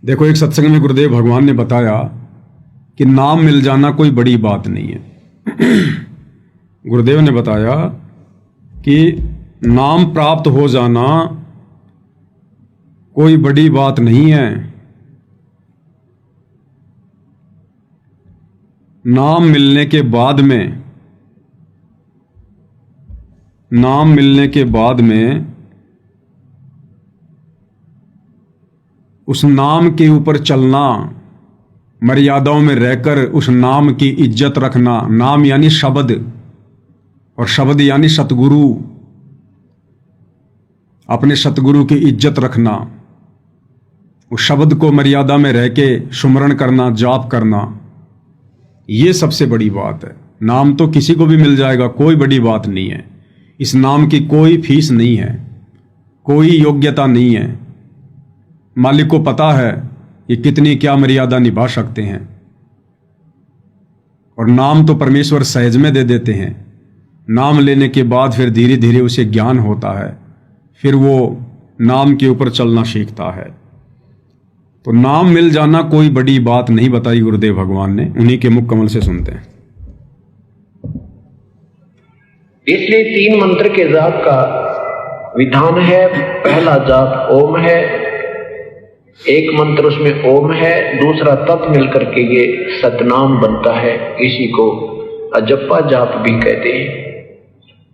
देखो, एक सत्संग में गुरुदेव भगवान ने बताया कि नाम मिल जाना कोई बड़ी बात नहीं है। गुरुदेव ने बताया कि नाम प्राप्त हो जाना कोई बड़ी बात नहीं है। नाम मिलने के बाद में उस नाम के ऊपर चलना, मर्यादाओं में रहकर उस नाम की इज्जत रखना। नाम यानी शब्द, और शब्द यानी सतगुरु। अपने सतगुरु की इज्जत रखना, उस शब्द को मर्यादा में रह के सुमरण करना, जाप करना, ये सबसे बड़ी बात है। नाम तो किसी को भी मिल जाएगा, कोई बड़ी बात नहीं है। इस नाम की कोई फीस नहीं है, कोई योग्यता नहीं है। मालिक को पता है कि कितनी क्या मर्यादा निभा सकते हैं, और नाम तो परमेश्वर सहज में दे देते हैं। नाम लेने के बाद फिर धीरे धीरे उसे ज्ञान होता है, फिर वो नाम के ऊपर चलना सीखता है। तो नाम मिल जाना कोई बड़ी बात नहीं बताई गुरुदेव भगवान ने। उन्हीं के मुख कमल से सुनते हैं। इसलिए 3 मंत्र के जाप का विधान है। पहला जाप ओम है, एक मंत्र उसमें ओम है, दूसरा तत् मिलकर के ये सतनाम बनता है। इसी को अजप्पा जाप भी कहते हैं,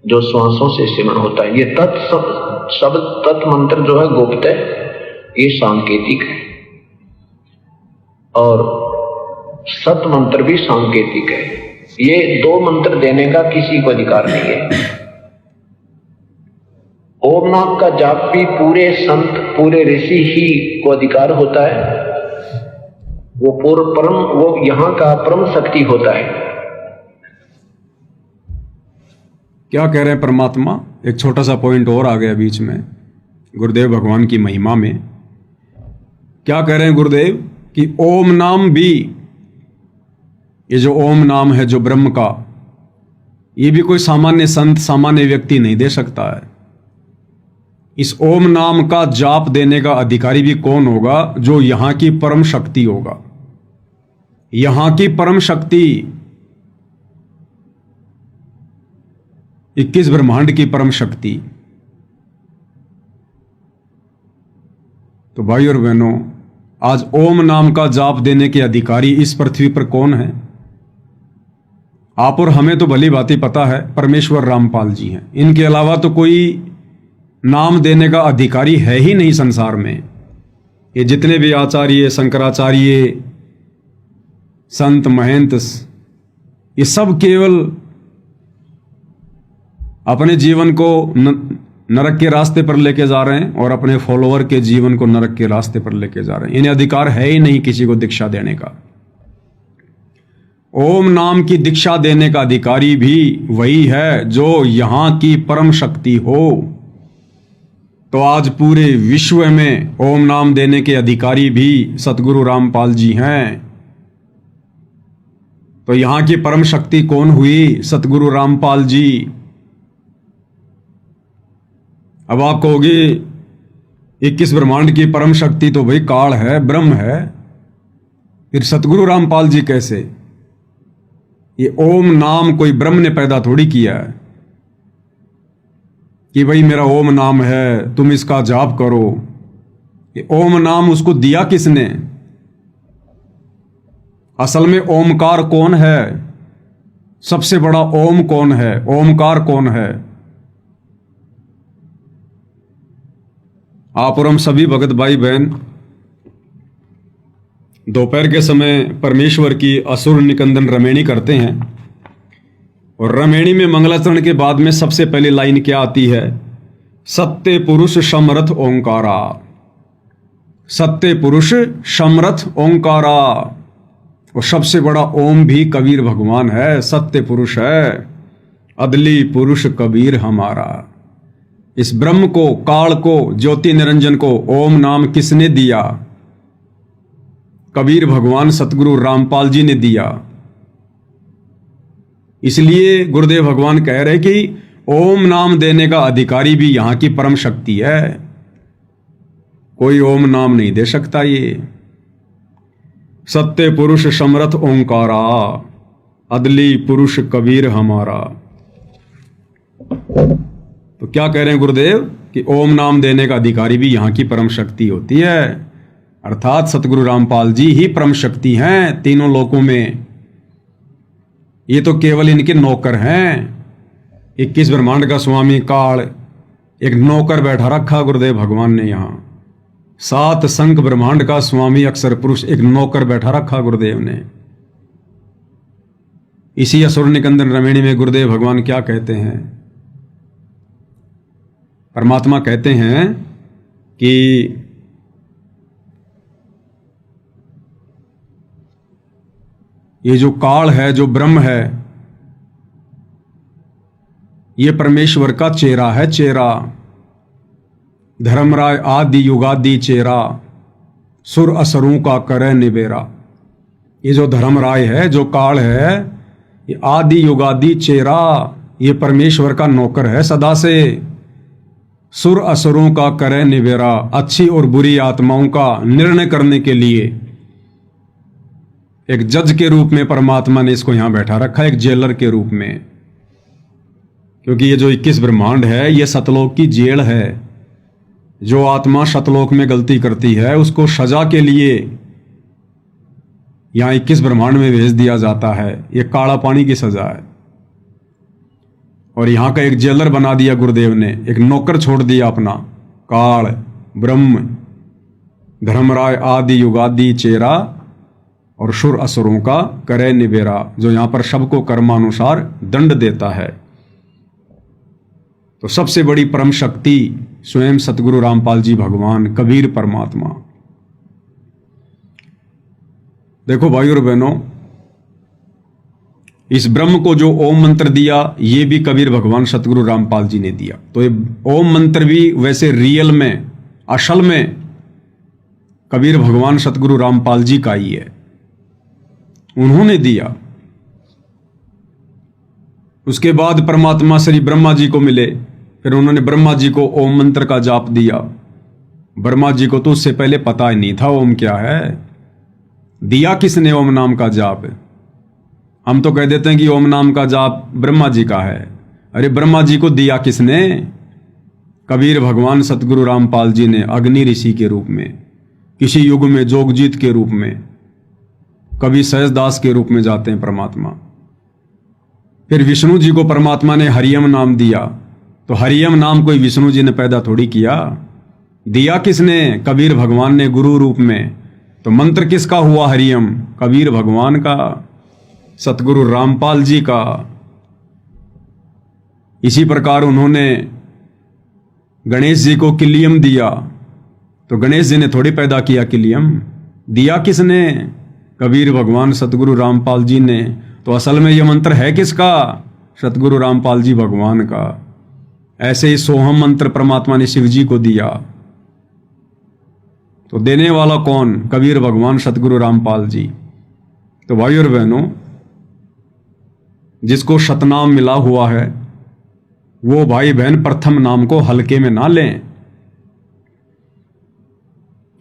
जो श्वासों से सिमरण होता है। ये शब्द तत् मंत्र जो है गुप्त है, ये सांकेतिक है, और सत मंत्र भी सांकेतिक है। ये 2 मंत्र देने का किसी को अधिकार नहीं है। ओम नाम का जाप भी पूरे संत, पूरे ऋषि ही को अधिकार होता है। वो यहां का परम शक्ति होता है। क्या कह रहे हैं परमात्मा? एक छोटा सा पॉइंट और आ गया बीच में गुरुदेव भगवान की महिमा में। क्या कह रहे हैं गुरुदेव कि ओम नाम भी, ये जो ओम नाम है जो ब्रह्म का, ये भी कोई सामान्य संत, सामान्य व्यक्ति नहीं दे सकता है। इस ओम नाम का जाप देने का अधिकारी भी कौन होगा? जो यहां की परम शक्ति होगा। यहां की परम शक्ति, 21 ब्रह्मांड की परम शक्ति। तो भाई और बहनों, आज ओम नाम का जाप देने के अधिकारी इस पृथ्वी पर कौन है? आप और हमें तो भली भांति पता है, परमेश्वर रामपाल जी हैं। इनके अलावा तो कोई नाम देने का अधिकारी है ही नहीं संसार में। ये जितने भी आचार्य, शंकराचार्य, संत, महंत, ये सब केवल अपने जीवन को नरक के रास्ते पर लेके जा रहे हैं, और अपने फॉलोअर के जीवन को नरक के रास्ते पर लेके जा रहे हैं। इन्हें अधिकार है ही नहीं किसी को दीक्षा देने का। ओम नाम की दीक्षा देने का अधिकारी भी वही है जो यहां की परम शक्ति हो। तो आज पूरे विश्व में ओम नाम देने के अधिकारी भी सतगुरु रामपाल जी हैं। तो यहां की परम शक्ति कौन हुई? सतगुरु रामपाल जी। अब आप कहोगे 21 ब्रह्मांड की परम शक्ति तो भाई काल है, ब्रह्म है, फिर सतगुरु रामपाल जी कैसे? ये ओम नाम कोई ब्रह्म ने पैदा थोड़ी किया है कि भाई मेरा ओम नाम है, तुम इसका जाप करो। ये ओम नाम उसको दिया किसने? असल में ओमकार कौन है? सबसे बड़ा ओम कौन है? ओमकार कौन है? आप और हम सभी भगत भाई बहन दोपहर के समय परमेश्वर की असुर निकंदन रमेणी करते हैं, और रमेणी में मंगलाचरण के बाद में सबसे पहली लाइन क्या आती है? सत्य पुरुष समरथ ओंकारा। सत्य पुरुष समरथ ओंकारा। और सबसे बड़ा ओम भी कबीर भगवान है, सत्य पुरुष है, अदली पुरुष कबीर हमारा। इस ब्रह्म को, काल को, ज्योति निरंजन को ओम नाम किसने दिया? कबीर भगवान सतगुरु रामपाल जी ने दिया। इसलिए गुरुदेव भगवान कह रहे कि ओम नाम देने का अधिकारी भी यहां की परम शक्ति है। कोई ओम नाम नहीं दे सकता। ये सत्य पुरुष समरथ ओंकारा, अदली पुरुष कबीर हमारा। तो क्या कह रहे हैं गुरुदेव कि ओम नाम देने का अधिकारी भी यहाँ की परम शक्ति होती है, अर्थात सतगुरु रामपाल जी ही परम शक्ति हैं तीनों लोकों में। ये तो केवल इनके नौकर हैं। 21 ब्रह्मांड का स्वामी काल एक नौकर बैठा रखा गुरुदेव भगवान ने यहाँ। 7 संख ब्रह्मांड का स्वामी अक्षर पुरुष एक नौकर बैठा रखा गुरुदेव ने। इसी असुर निकंदन रमेणी में गुरुदेव भगवान क्या कहते हैं? परमात्मा कहते हैं कि ये जो काल है, जो ब्रह्म है, ये परमेश्वर का चेहरा है, चेहरा। धर्मराय आदि युगादि चेहरा, सुर असुरों का करे निबेरा। ये जो धर्मराय है, जो काल है, ये आदि युगादि चेहरा, ये परमेश्वर का नौकर है सदा से। सुर असुरों का करे निबेरा, अच्छी और बुरी आत्माओं का निर्णय करने के लिए एक जज के रूप में परमात्मा ने इसको यहां बैठा रखा है, एक जेलर के रूप में। क्योंकि ये जो 21 ब्रह्मांड है, ये सतलोक की जेल है। जो आत्मा सतलोक में गलती करती है उसको सजा के लिए यहां 21 ब्रह्मांड में भेज दिया जाता है। ये काला पानी की सजा है। और यहां का एक जेलर बना दिया गुरुदेव ने, एक नौकर छोड़ दिया अपना। काल ब्रह्म धर्मराय आदि युगादि चेहरा और सुर असुरों का करे निबेरा, जो यहां पर सबको कर्मानुसार दंड देता है। तो सबसे बड़ी परम शक्ति स्वयं सतगुरु रामपाल जी भगवान, कबीर परमात्मा। देखो भाइयों और बहनों, इस ब्रह्म को जो ओम मंत्र दिया, ये भी कबीर भगवान सतगुरु रामपाल जी ने दिया। तो ये ओम मंत्र भी वैसे रियल में, असल में कबीर भगवान सतगुरु रामपाल जी का ही है, उन्होंने दिया। उसके बाद परमात्मा श्री ब्रह्मा जी को मिले, फिर उन्होंने ब्रह्मा जी को ओम मंत्र का जाप दिया। ब्रह्मा जी को तो उससे पहले पता ही नहीं था ओम क्या है। दिया किसने ओम नाम का जाप? हम तो कह देते हैं कि ओम नाम का जाप ब्रह्मा जी का है। अरे ब्रह्मा जी को दिया किसने? कबीर भगवान सतगुरु रामपाल जी ने, अग्नि ऋषि के रूप में, किसी युग में जोगजीत के रूप में, कभी सहजदास के रूप में जाते हैं परमात्मा। फिर विष्णु जी को परमात्मा ने हरियम नाम दिया। तो हरियम नाम कोई विष्णु जी ने पैदा थोड़ी किया, दिया किसने? कबीर भगवान ने गुरु रूप में। तो मंत्र किसका हुआ हरियम? कबीर भगवान का, सतगुरु रामपाल जी का। इसी प्रकार उन्होंने गणेश जी को किलियम दिया। तो गणेश जी ने थोड़ी पैदा किया किलियम, दिया किसने? कबीर भगवान सतगुरु रामपाल जी ने। तो असल में यह मंत्र है किसका? सतगुरु रामपाल जी भगवान का। ऐसे ही सोहम मंत्र परमात्मा ने शिव जी को दिया। तो देने वाला कौन? कबीर भगवान सतगुरु रामपाल जी। तो भाइयों और बहनों, जिसको शतनाम मिला हुआ है वो भाई बहन प्रथम नाम को हल्के में ना लें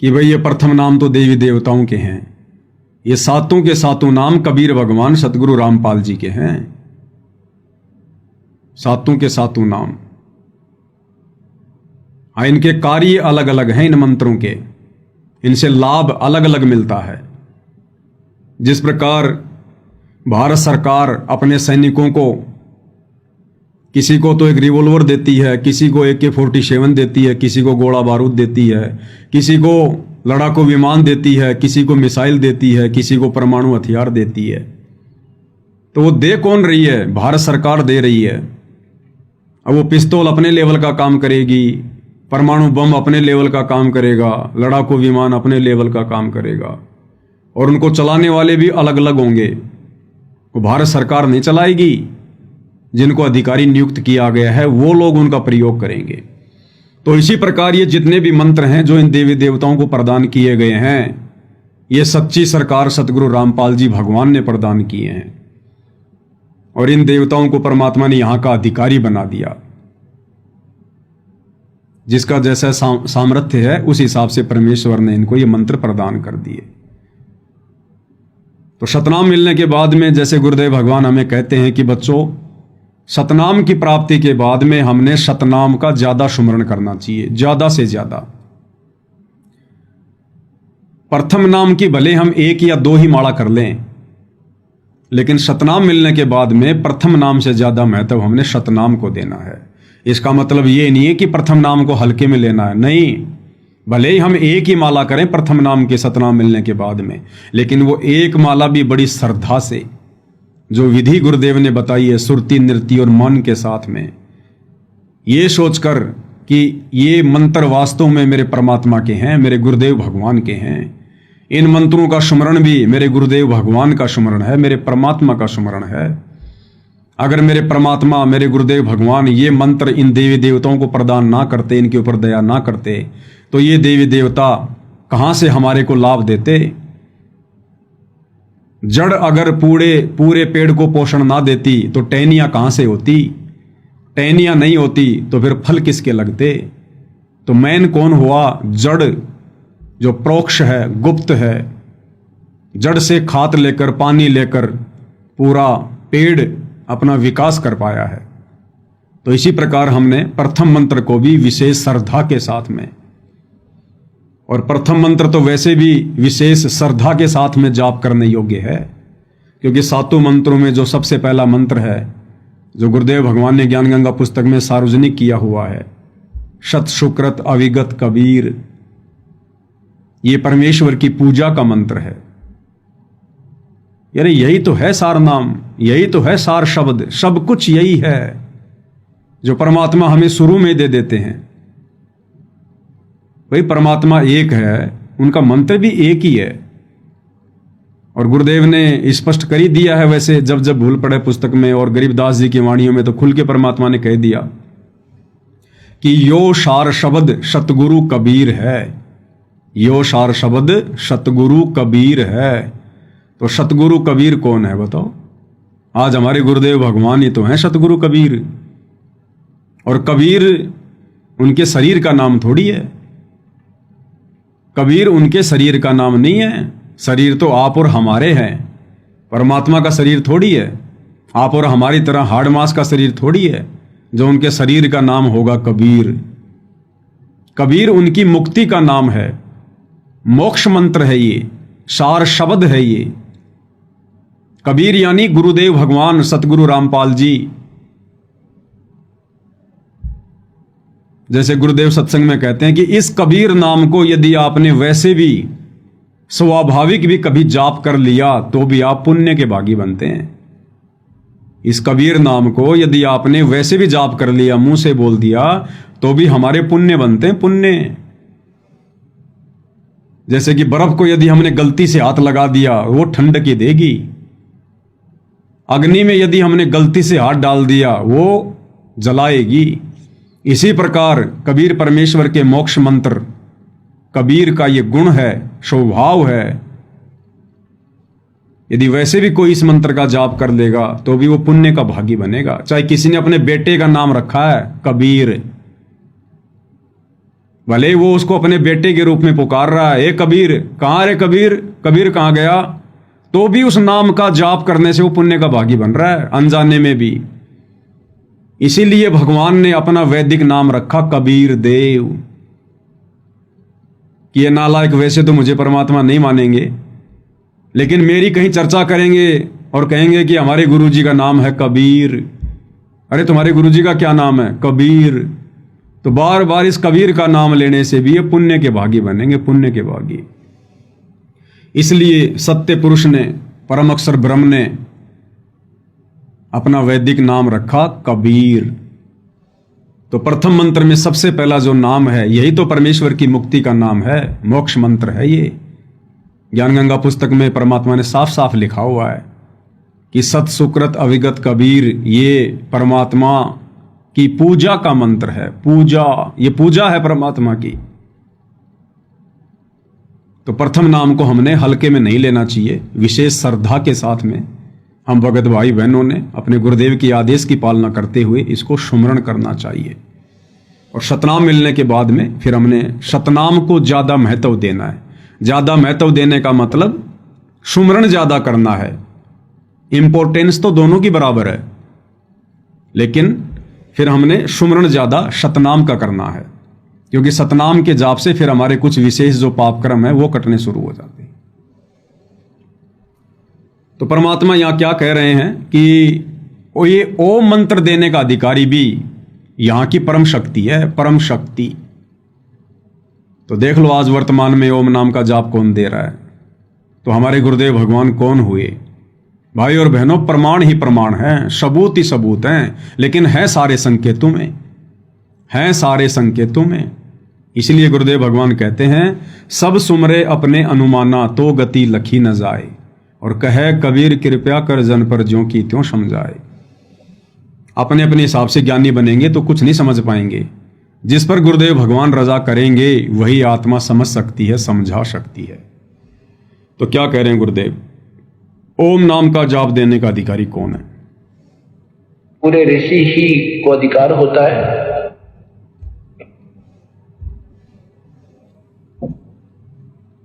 कि भाई ये प्रथम नाम तो देवी देवताओं के हैं। ये सातों के सातों नाम कबीर भगवान सतगुरु रामपाल जी के हैं। सातों के सातों नाम। हाँ, इनके कार्य अलग अलग हैं, इन मंत्रों के, इनसे लाभ अलग अलग मिलता है। जिस प्रकार भारत सरकार अपने सैनिकों को, किसी को तो एक रिवॉल्वर देती है, किसी को AK-47 देती है, किसी को गोला बारूद देती है, किसी को लड़ाकू विमान देती है, किसी को मिसाइल देती है, किसी को परमाणु हथियार देती है। तो वो दे कौन रही है? भारत सरकार दे रही है। अब वो पिस्तौल अपने लेवल का काम करेगी, परमाणु बम अपने लेवल का काम करेगा, लड़ाकू विमान अपने लेवल का काम करेगा, और उनको चलाने वाले भी अलग अलग होंगे। वो भारत सरकार नहीं चलाएगी, जिनको अधिकारी नियुक्त किया गया है वो लोग उनका प्रयोग करेंगे। तो इसी प्रकार ये जितने भी मंत्र हैं जो इन देवी देवताओं को प्रदान किए गए हैं, ये सच्ची सरकार सतगुरु रामपाल जी भगवान ने प्रदान किए हैं। और इन देवताओं को परमात्मा ने यहाँ का अधिकारी बना दिया। जिसका जैसा सामर्थ्य है उस हिसाब से परमेश्वर ने इनको ये मंत्र प्रदान कर दिए। तो सतनाम मिलने के बाद में जैसे गुरुदेव भगवान हमें कहते हैं कि बच्चों, सतनाम की प्राप्ति के बाद में हमने सतनाम का ज्यादा सुमरण करना चाहिए, ज्यादा से ज्यादा। प्रथम नाम की भले हम 1 या 2 ही माला कर लें, लेकिन सतनाम मिलने के बाद में प्रथम नाम से ज्यादा महत्व हमने सतनाम को देना है। इसका मतलब ये नहीं है कि प्रथम नाम को हल्के में लेना है, नहीं। भले ही हम 1 ही माला करें प्रथम नाम के सतनाम मिलने के बाद में, लेकिन वो 1 माला भी बड़ी श्रद्धा से, जो विधि गुरुदेव ने बताई है, सुरती नृत्य और मन के साथ में, ये सोचकर कि ये मंत्र वास्तव में मेरे परमात्मा के हैं, मेरे गुरुदेव भगवान के हैं। इन मंत्रों का सुमरण भी मेरे गुरुदेव भगवान का सुमरण है, मेरे परमात्मा का सुमरण है। अगर मेरे परमात्मा, मेरे गुरुदेव भगवान ये मंत्र इन देवी देवताओं को प्रदान ना करते, इनके ऊपर दया ना करते, तो ये देवी देवता कहां से हमारे को लाभ देते। जड़ अगर पूरे पेड़ को पोषण ना देती तो टहनियां कहां से होती, टहनियां नहीं होती तो फिर फल किसके लगते। तो मैन कौन हुआ? जड़, जो प्रोक्ष है, गुप्त है, जड़ से खाद लेकर, पानी लेकर पूरा पेड़ अपना विकास कर पाया है। तो इसी प्रकार हमने प्रथम मंत्र को भी विशेष श्रद्धा के साथ में, और प्रथम मंत्र तो वैसे भी विशेष श्रद्धा के साथ में जाप करने योग्य है, क्योंकि 7 मंत्रों में जो सबसे पहला मंत्र है, जो गुरुदेव भगवान ने ज्ञान गंगा पुस्तक में सार्वजनिक किया हुआ है, शत सुकृत अविगत कबीर, ये परमेश्वर की पूजा का मंत्र है। यानी यही तो है सार नाम, यही तो है सार शब्द, सब कुछ यही है जो परमात्मा हमें शुरू में दे देते हैं। भाई परमात्मा एक है, उनका मंत्र भी एक ही है, और गुरुदेव ने स्पष्ट कर ही दिया है। वैसे जब जब भूल पड़े पुस्तक में और गरीबदास जी की वाणियों में तो खुल के परमात्मा ने कह दिया कि यो सार शब्द सतगुरु कबीर है, यो सार शब्द सतगुरु कबीर है। तो सतगुरु कबीर कौन है बताओ? आज हमारे गुरुदेव भगवान ही तो हैं सतगुरु कबीर। और कबीर उनके शरीर का नाम थोड़ी है, कबीर उनके शरीर का नाम नहीं है। शरीर तो आप और हमारे हैं, परमात्मा का शरीर थोड़ी है। आप और हमारी तरह हाड़ मांस का शरीर थोड़ी है जो उनके शरीर का नाम होगा कबीर। कबीर उनकी मुक्ति का नाम है, मोक्ष मंत्र है, ये सार शब्द है ये। कबीर यानी गुरुदेव भगवान सतगुरु रामपाल जी। जैसे गुरुदेव सत्संग में कहते हैं कि इस कबीर नाम को यदि आपने वैसे भी स्वाभाविक भी कभी जाप कर लिया तो भी आप पुण्य के भागी बनते हैं। इस कबीर नाम को यदि आपने वैसे भी जाप कर लिया, मुंह से बोल दिया, तो भी हमारे पुण्य बनते हैं, पुण्य। जैसे कि बर्फ को यदि हमने गलती से हाथ लगा दिया वो ठंड की देगी, अग्नि में यदि हमने गलती से हाथ डाल दिया वो जलाएगी। इसी प्रकार कबीर परमेश्वर के मोक्ष मंत्र, कबीर का ये गुण है, स्वभाव है। यदि वैसे भी कोई इस मंत्र का जाप कर लेगा तो भी वो पुण्य का भागी बनेगा। चाहे किसी ने अपने बेटे का नाम रखा है कबीर, भले वो उसको अपने बेटे के रूप में पुकार रहा है, ए कबीर, कहाँ रे कबीर, कबीर कहाँ गया, तो भी उस नाम का जाप करने से वो पुण्य का भागी बन रहा है, अनजाने में भी। इसीलिए भगवान ने अपना वैदिक नाम रखा कबीर देव। कि ये नालायक वैसे तो मुझे परमात्मा नहीं मानेंगे, लेकिन मेरी कहीं चर्चा करेंगे और कहेंगे कि हमारे गुरुजी का नाम है कबीर। अरे तुम्हारे गुरुजी का क्या नाम है? कबीर। तो बार बार इस कबीर का नाम लेने से भी ये पुण्य के भागी बनेंगे, पुण्य के भागी। इसलिए सत्य पुरुष ने, परम अक्षर ब्रह्म ने अपना वैदिक नाम रखा कबीर। तो प्रथम मंत्र में सबसे पहला जो नाम है यही तो परमेश्वर की मुक्ति का नाम है, मोक्ष मंत्र है ये। ज्ञान गंगा पुस्तक में परमात्मा ने साफ साफ लिखा हुआ है कि सत सुकृत अविगत कबीर, ये परमात्मा की पूजा का मंत्र है। पूजा, ये पूजा है परमात्मा की। तो प्रथम नाम को हमने हल्के में नहीं लेना चाहिए, विशेष श्रद्धा के साथ में हम भगत भाई बहनों ने अपने गुरुदेव की आदेश की पालना करते हुए इसको सुमरण करना चाहिए। और सतनाम मिलने के बाद में फिर हमने सतनाम को ज्यादा महत्व देना है। ज्यादा महत्व देने का मतलब सुमरण ज्यादा करना है। इंपॉर्टेंस तो दोनों की बराबर है, लेकिन फिर हमने सुमरण ज्यादा सतनाम का करना है, क्योंकि सतनाम के जाप से फिर हमारे कुछ विशेष जो पाप कर्म है वो कटने शुरू हो जाते हैं। तो परमात्मा यहां क्या कह रहे हैं कि ये ओम मंत्र देने का अधिकारी भी यहां की परम शक्ति है, परम शक्ति। तो देख लो आज वर्तमान में ओम नाम का जाप कौन दे रहा है, तो हमारे गुरुदेव भगवान कौन हुए। भाई और बहनों, प्रमाण ही प्रमाण हैं, सबूत ही सबूत हैं, लेकिन है सारे संकेतों में, हैं सारे संकेतों में। इसलिए गुरुदेव भगवान कहते हैं, सब सुमरे अपने अनुमाना तो गति लखी न जाए, और कहे कबीर कृपया कर जन पर ज्यों की त्यों समझाए। अपने अपने हिसाब से ज्ञानी बनेंगे तो कुछ नहीं समझ पाएंगे। जिस पर गुरुदेव भगवान रजा करेंगे वही आत्मा समझ सकती है, समझा सकती है। तो क्या कह रहे हैं गुरुदेव, ओम नाम का जाप देने का अधिकारी कौन है? पूरे ऋषि ही को अधिकार होता है।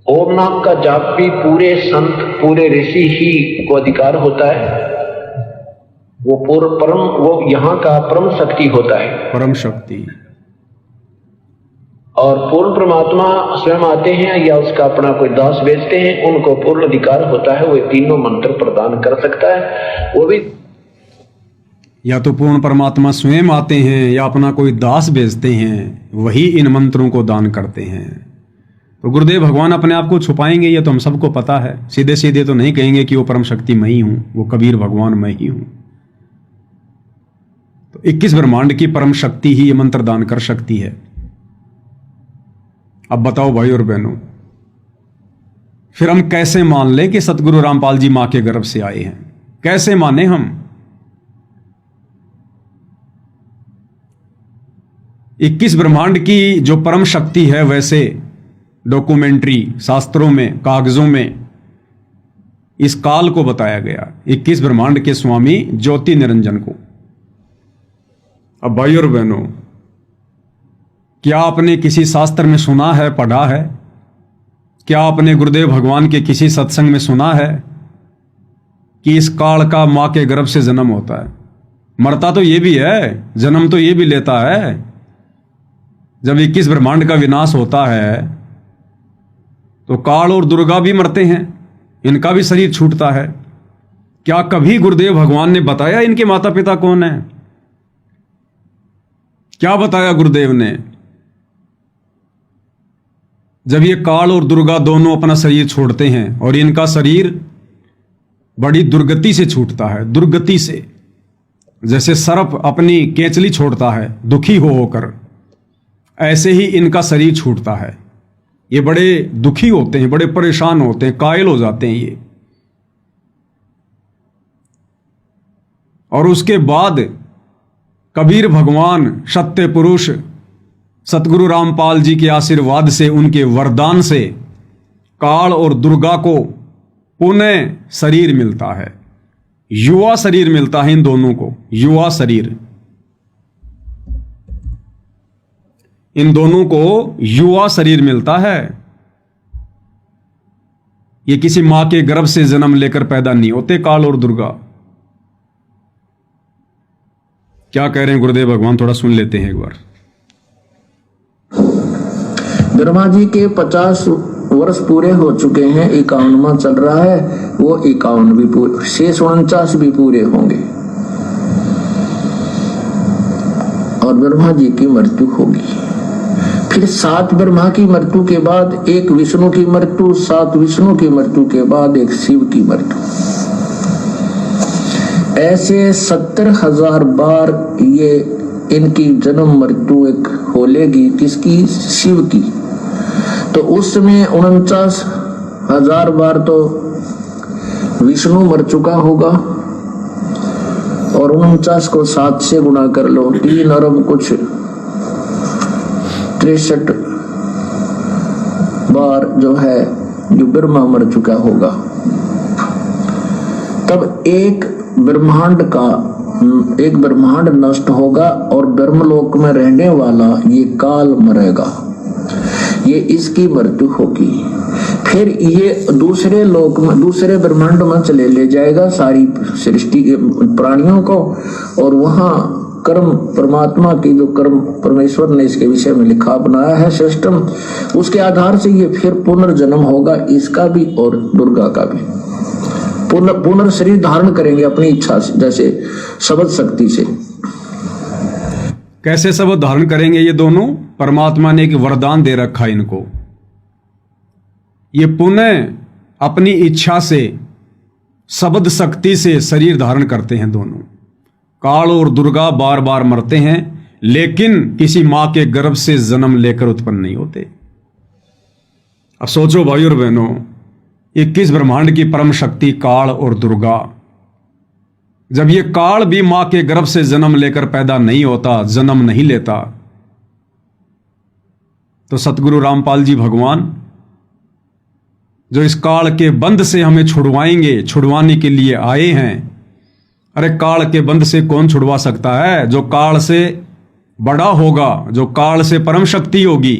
ओम नाम का जाप भी पूरे संत, पूरे ऋषि ही को अधिकार होता है। वो पूर्व परम, वो यहाँ का परम शक्ति होता है, परम शक्ति। और पूर्ण परमात्मा स्वयं आते हैं या उसका अपना कोई दास भेजते हैं, उनको पूर्ण अधिकार होता है, वो तीनों मंत्र प्रदान कर सकता है। वो भी या तो पूर्ण परमात्मा स्वयं आते हैं या अपना कोई दास भेजते हैं, वही इन मंत्रों को दान करते हैं। तो गुरुदेव भगवान अपने आप को छुपाएंगे ये तो हम सबको पता है, सीधे सीधे तो नहीं कहेंगे कि वो परम शक्ति मैं ही हूं, वो कबीर भगवान मैं ही हूं। तो 21 ब्रह्मांड की परम शक्ति ही ये मंत्र दान कर सकती है। अब बताओ भाई और बहनों, फिर हम कैसे मान लें कि सतगुरु रामपाल जी मां के गर्भ से आए हैं? कैसे माने हम? 21 ब्रह्मांड की जो परम शक्ति है, वैसे डॉक्यूमेंट्री शास्त्रों में, कागजों में इस काल को बताया गया, 21 ब्रह्मांड के स्वामी ज्योति निरंजन को। अब भाई और बहनों, क्या आपने किसी शास्त्र में सुना है, पढ़ा है? क्या आपने गुरुदेव भगवान के किसी सत्संग में सुना है कि इस काल का मां के गर्भ से जन्म होता है? मरता तो ये भी है, जन्म तो ये भी लेता है। जब 21 ब्रह्मांड का विनाश होता है तो काल और दुर्गा भी मरते हैं, इनका भी शरीर छूटता है। क्या कभी गुरुदेव भगवान ने बताया इनके माता पिता कौन है? क्या बताया गुरुदेव ने? जब ये काल और दुर्गा दोनों अपना शरीर छोड़ते हैं, और इनका शरीर बड़ी दुर्गति से छूटता है, दुर्गति से, जैसे सर्प अपनी केंचली छोड़ता है दुखी हो होकर, ऐसे ही इनका शरीर छूटता है। ये बड़े दुखी होते हैं, बड़े परेशान होते हैं, कायल हो जाते हैं ये। और उसके बाद कबीर भगवान सत्य पुरुष सतगुरु रामपाल जी के आशीर्वाद से, उनके वरदान से काल और दुर्गा को पुनः शरीर मिलता है, युवा शरीर मिलता है इन दोनों को, युवा शरीर। इन दोनों को युवा शरीर मिलता है। ये किसी मां के गर्भ से जन्म लेकर पैदा नहीं होते काल और दुर्गा। क्या कह रहे हैं गुरुदेव भगवान, थोड़ा सुन लेते हैं एक बार। ब्रह्मा जी के 50 वर्ष पूरे हो चुके हैं, 51वां चल रहा है, वो 51 भी पूरे, शेष 49 भी पूरे होंगे और ब्रह्मा जी की मृत्यु होगी। फिर 7 ब्रह्मा की मृत्यु के बाद एक विष्णु की मृत्यु, 7 विष्णु की मृत्यु के बाद एक शिव की मृत्यु। ऐसे 70,000 बार ये इनकी जन्म मृत्यु एक हो लेगी। किसकी? शिव की। तो उस समय 49,000 बार तो विष्णु मर चुका होगा, और 49 को 7 से गुणा कर लो, 3 अरब कुछ 63 बार जो है जो ब्रह्मा मर चुका होगा। तब एक ब्रह्मांड नष्ट होगा और ब्रह्मलोक में रहने वाला ये काल मरेगा, ये इसकी मृत्यु होगी। फिर ये दूसरे लोक में, दूसरे ब्रह्मांड में चले ले जाएगा सारी सृष्टि के प्राणियों को, और वहां कर्म परमात्मा की जो कर्म परमेश्वर ने इसके विषय में लिखा बनाया है सिस्टम, उसके आधार से ये फिर पुनर्जन्म होगा, इसका भी और दुर्गा का भी। पुनर्शरीर धारण करेंगे अपनी इच्छा से, जैसे शब्द शक्ति से। कैसे शब्द धारण करेंगे ये दोनों? परमात्मा ने एक वरदान दे रखा है इनको, ये पुनः अपनी इच्छा से शब्द शक्ति से शरीर धारण करते हैं दोनों। काल और दुर्गा बार बार मरते हैं, लेकिन किसी मां के गर्भ से जन्म लेकर उत्पन्न नहीं होते। अब सोचो भाई और बहनों, 21 ब्रह्मांड की परम शक्ति काल और दुर्गा, जब ये काल भी मां के गर्भ से जन्म लेकर पैदा नहीं होता, जन्म नहीं लेता, तो सतगुरु रामपाल जी भगवान जो इस काल के बंध से हमें छुड़वाएंगे, छुड़वाने के लिए आए हैं। अरे काल के बंध से कौन छुड़वा सकता है? जो काल से बड़ा होगा, जो काल से परम शक्ति होगी,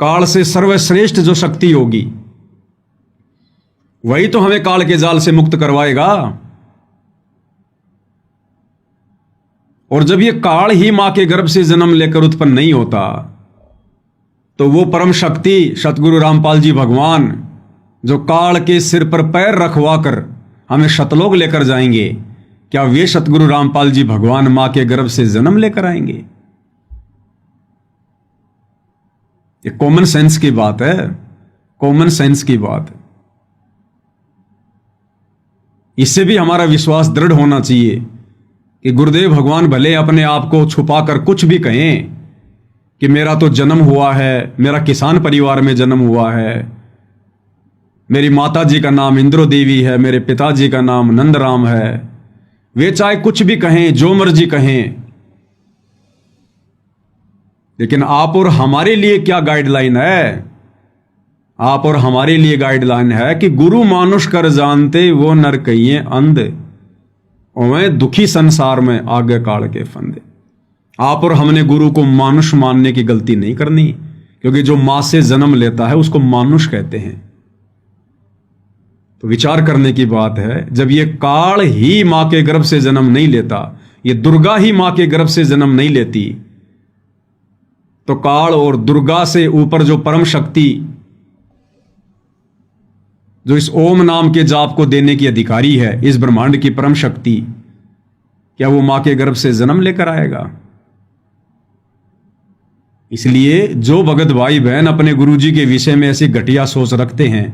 काल से सर्वश्रेष्ठ जो शक्ति होगी, वही तो हमें काल के जाल से मुक्त करवाएगा। और जब ये काल ही मां के गर्भ से जन्म लेकर उत्पन्न नहीं होता, तो वो परम शक्ति सतगुरु रामपाल जी भगवान जो काल के सिर पर पैर रखवा कर हमें शतलोक लेकर जाएंगे, क्या वे सतगुरु रामपाल जी भगवान मां के गर्भ से जन्म लेकर आएंगे? ये कॉमन सेंस की बात है, कॉमन सेंस की बात है। इससे भी हमारा विश्वास दृढ़ होना चाहिए कि गुरुदेव भगवान भले अपने आप को छुपाकर कुछ भी कहें कि मेरा तो जन्म हुआ है, मेरा किसान परिवार में जन्म हुआ है, मेरी माता जी का नाम इंद्रो देवी है, मेरे पिताजी का नाम नंदराम है, वे चाहे कुछ भी कहें, जो मर्जी कहें, लेकिन आप और हमारे लिए क्या गाइडलाइन है? आप और हमारे लिए गाइडलाइन है कि गुरु मानुष कर जानते वो नर कहिए अंध, ओवे दुखी संसार में आगे काल के फंदे। आप और हमने गुरु को मानुष मानने की गलती नहीं करनी, क्योंकि जो मां से जन्म लेता है उसको मानुष कहते हैं। तो विचार करने की बात है, जब ये काल ही मां के गर्भ से जन्म नहीं लेता, ये दुर्गा ही मां के गर्भ से जन्म नहीं लेती, तो काल और दुर्गा से ऊपर जो परम शक्ति, जो इस ओम नाम के जाप को देने की अधिकारी है, इस ब्रह्मांड की परम शक्ति, क्या वो मां के गर्भ से जन्म लेकर आएगा? इसलिए जो भगत भाई बहन अपने गुरुजी के विषय में ऐसी घटिया सोच रखते हैं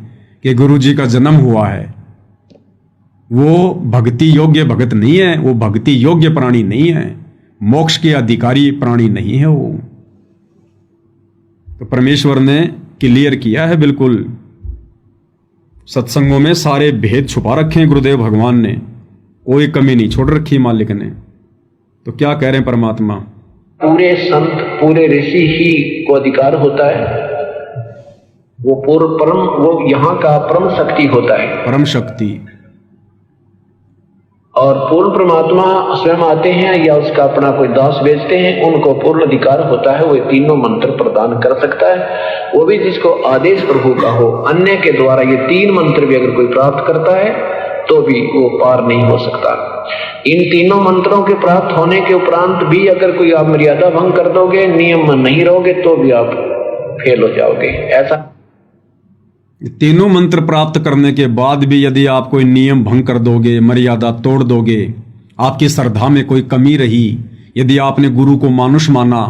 कि गुरुजी का जन्म हुआ है, वो भक्ति योग्य भगत नहीं है, वो भक्ति योग्य प्राणी नहीं है, मोक्ष के अधिकारी प्राणी नहीं है वो। तो परमेश्वर ने क्लियर किया है, बिल्कुल सत्संगों में सारे भेद छुपा रखे हैं गुरुदेव भगवान ने, कोई कमी नहीं छोड़ रखी मालिक ने। तो क्या कह रहे हैं परमात्मा? पूरे संत पूरे ऋषि ही को अधिकार होता है, वो पूर्व परम, वो यहाँ का परम शक्ति होता है, परम शक्ति। और पूर्ण परमात्मा स्वयं आते हैं या उसका अपना कोई दास भेजते हैं, उनको पूर्ण अधिकार होता है, वो तीनों मंत्र प्रदान कर सकता है, वो भी जिसको आदेश प्रभु का हो। अन्य के द्वारा ये 3 मंत्र भी अगर कोई प्राप्त करता है तो भी वो पार नहीं हो सकता। इन तीनों मंत्रों के प्राप्त होने के उपरांत भी अगर कोई आप मर्यादा भंग कर दोगे, नियम में नहीं रहोगे, तो भी आप फेल हो जाओगे। ऐसा तीनों मंत्र प्राप्त करने के बाद भी यदि आप कोई नियम भंग कर दोगे, मर्यादा तोड़ दोगे, आपकी श्रद्धा में कोई कमी रही, यदि आपने गुरु को मानुष माना,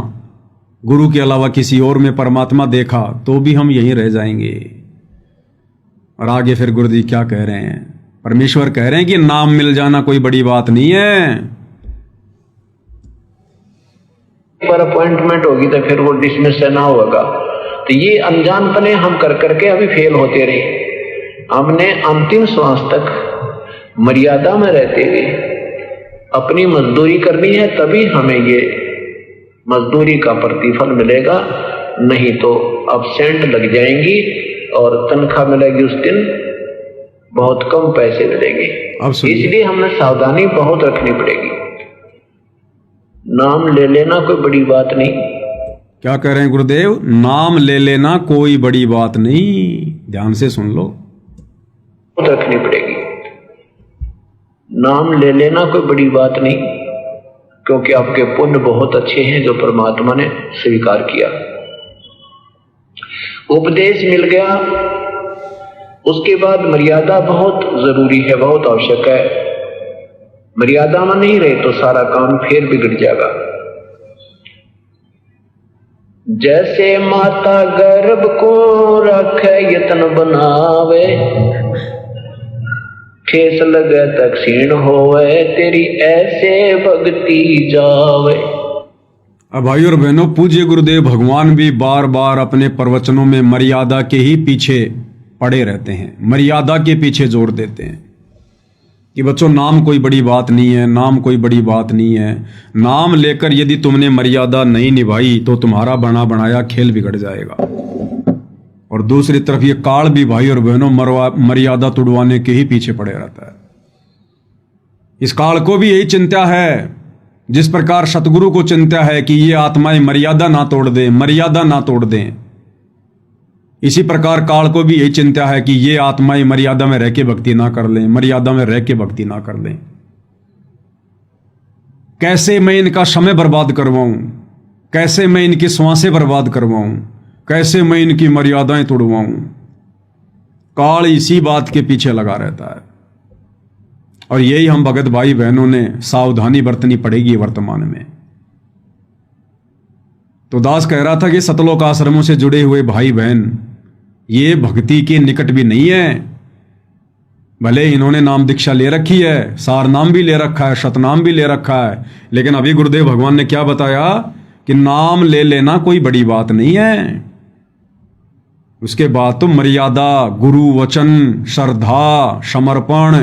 गुरु के अलावा किसी और में परमात्मा देखा, तो भी हम यहीं रह जाएंगे। और आगे फिर गुरुजी क्या कह रहे हैं? परमेश्वर कह रहे हैं कि नाम मिल जाना कोई बड़ी बात नहीं है। पर अपॉइंटमेंट होगी तो फिर वो डिसमिस ना होगा। तो ये अनजानपने हम कर करके अभी फेल होते रहे। हमने अंतिम श्वास तक मर्यादा में रहते हुए अपनी मजदूरी करनी है, तभी हमें ये मजदूरी का प्रतिफल मिलेगा, नहीं तो अब्सेंट लग जाएंगी और तनख्वाह मिलेगी उस दिन बहुत कम पैसे मिलेंगे। इसलिए हमें सावधानी बहुत रखनी पड़ेगी। नाम ले लेना कोई बड़ी बात नहीं, क्या कह रहे हैं गुरुदेव? नाम ले लेना कोई बड़ी बात नहीं। ध्यान से सुन लो, रखनी पड़ेगी। नाम ले लेना कोई बड़ी बात नहीं, क्योंकि आपके पुण्य बहुत अच्छे हैं जो परमात्मा ने स्वीकार किया। उपदेश मिल गया, उसके बाद मर्यादा बहुत जरूरी है, बहुत आवश्यक है। मर्यादा में नहीं रहे तो सारा काम फिर बिगड़ जाएगा। जैसे माता गर्भ को रखे यत्न बनावे, ठेस लगे तक क्षीण होवे, तेरी ऐसे भक्ति जावे। अब भाई और बहनों, पूज्य गुरुदेव भगवान भी बार बार अपने प्रवचनों में मर्यादा के ही पीछे पड़े रहते हैं, मर्यादा के पीछे जोर देते हैं कि बच्चों नाम कोई बड़ी बात नहीं है, नाम कोई बड़ी बात नहीं है। नाम लेकर यदि तुमने मर्यादा नहीं निभाई तो तुम्हारा बना बनाया खेल बिगड़ जाएगा। और दूसरी तरफ ये काल भी भाई और बहनों मर्यादा तुड़वाने के ही पीछे पड़े रहता है। इस काल को भी यही चिंता है, जिस प्रकार सतगुरु को चिंता है कि ये आत्माएं मर्यादा ना तोड़ दें, मर्यादा ना तोड़ दें, इसी प्रकार काल को भी यही चिंता है कि ये आत्माएं मर्यादा में रह के भक्ति ना कर लें, मर्यादा में रह के भक्ति ना कर लें। कैसे मैं इनका समय बर्बाद करवाऊं, कैसे मैं इनकी श्वासें बर्बाद करवाऊं, कैसे मैं इनकी मर्यादाएं तोड़वाऊं। काल इसी बात के पीछे लगा रहता है। और यही हम भगत भाई बहनों ने सावधानी बरतनी पड़ेगी वर्तमान में। तो दास कह रहा था कि सतलोक आश्रमों से जुड़े हुए भाई बहन ये भक्ति के निकट भी नहीं है। भले इन्होंने नाम दीक्षा ले रखी है, सार नाम भी ले रखा है, शतनाम भी ले रखा है, लेकिन अभी गुरुदेव भगवान ने क्या बताया कि नाम ले लेना कोई बड़ी बात नहीं है। उसके बाद तो मर्यादा, गुरु वचन, श्रद्धा, समर्पण,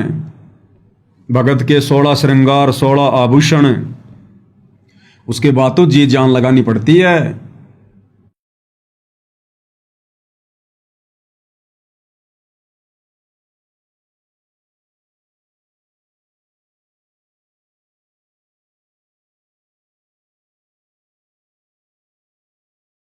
भगत के 16 श्रृंगार, 16 आभूषण, उसके बाद तो जी जान लगानी पड़ती है।